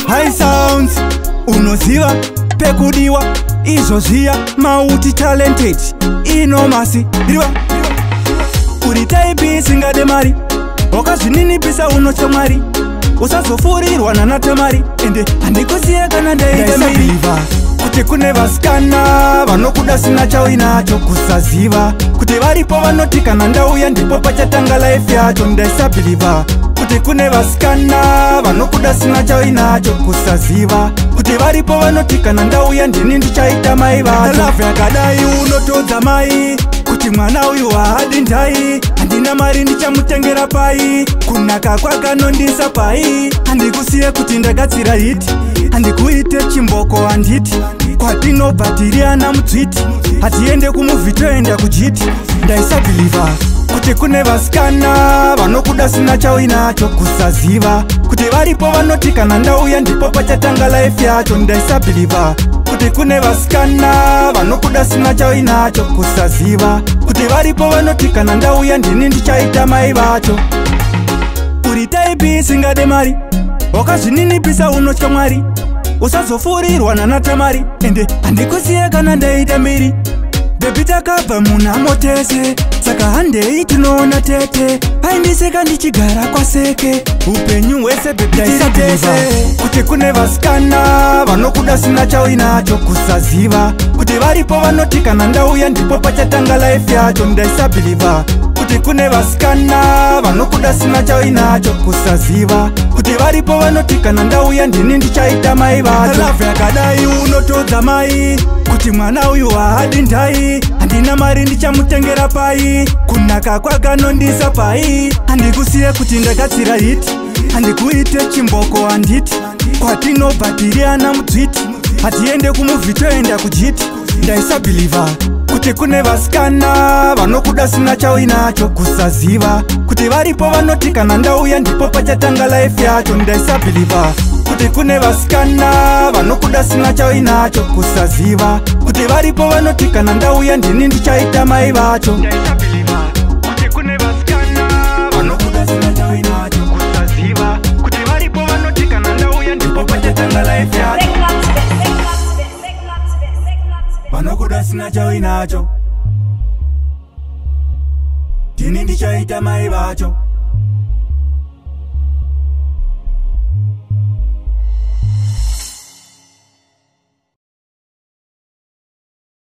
Hysound unoziva pekudiwa izvozviya mauti talented InnoMas riva uri taipi singade mari wakazvininipisa unotya mwari usazofurirwa nanatamari ende handikusiye kana ndaidairiva kuti kune vasikana vanokuda sina chauinacho kusaziva kuti varipo vanoti kana ndauya ndipo pachatanga life yacho ndaisabhiliva kuti kune vasikana vanokuda sina chauinacho kusaziva kuti varipo vanoti kana ndauya ndini ndichaita mai vacho love yakadai unotodza mai kuti mwana uyu haadi ndai handina mari ndichamutengera pai kunaka kwakanondisa pai handikusiye kuti ndagatsira hiti handikuite chimboko handiti kwatinobva tiri ana mudzviti hatiende kumuvhi toenda kujiti ndaisabhiliva kuti kune vasikana vanokuda sina chauinacho kusaziva kuti varipo vanoti kana ndauya ndipo pachatanga life yacho ndaisabhiliva kuti kune vasikana vanokuda sina chauinacho kusaziva kuti varipo vanoti kana ndauya ndini ndichaita mai vacho uri taipi singade mari wakazvininipisa unotya mwari usazofurirwa nanatamari ende handikusiye kana ndaita mbiri bebi takabva munhamo tese saka handei tinoona tete aindiseka ndichigara kwaseke upenyu hwese bebiaisatese kuti kune vasikana vanokuda sina chauinacho kusaziva kuti varipo vanoti kana ndauya ndipo pachatanga life yacho ndaisabhiliva kuti kune vasikana vanokuda sina chauinacho kusaziva kuti varipo vanoti kana ndauya ndini ndichaita mai vacho love yakadai unotodza mai kuti mwana uyu haadi ndai handina mari ndichamutengera pai kunaka kwakanondisa pai handikusiye kuti ndagatsira hiti handikuite chimboko handiti kwatinobva tiri ana mudzviti hatiende kumuvhi toenda kujiti ndaisabhiliva kuti kune vasikana vanokuda sina chauinacho kusaziva kuti varipo vanoti kana ndauya ndipo pachatanga life yacho ndaisabhiliva kuti kune vasikana vanokuda sina chauinacho kusaziva kuti varipo vanoti kana ndauya ndini ndichaita mai vacho ndaisabhiliva kuti kune vasikana vanokuda sina chauinacho kusaziva kuti varipo vanoti kana ndauya ndipo pachatanga life yacho vanokuda sina chauinacho ndini ndichaita mai vacho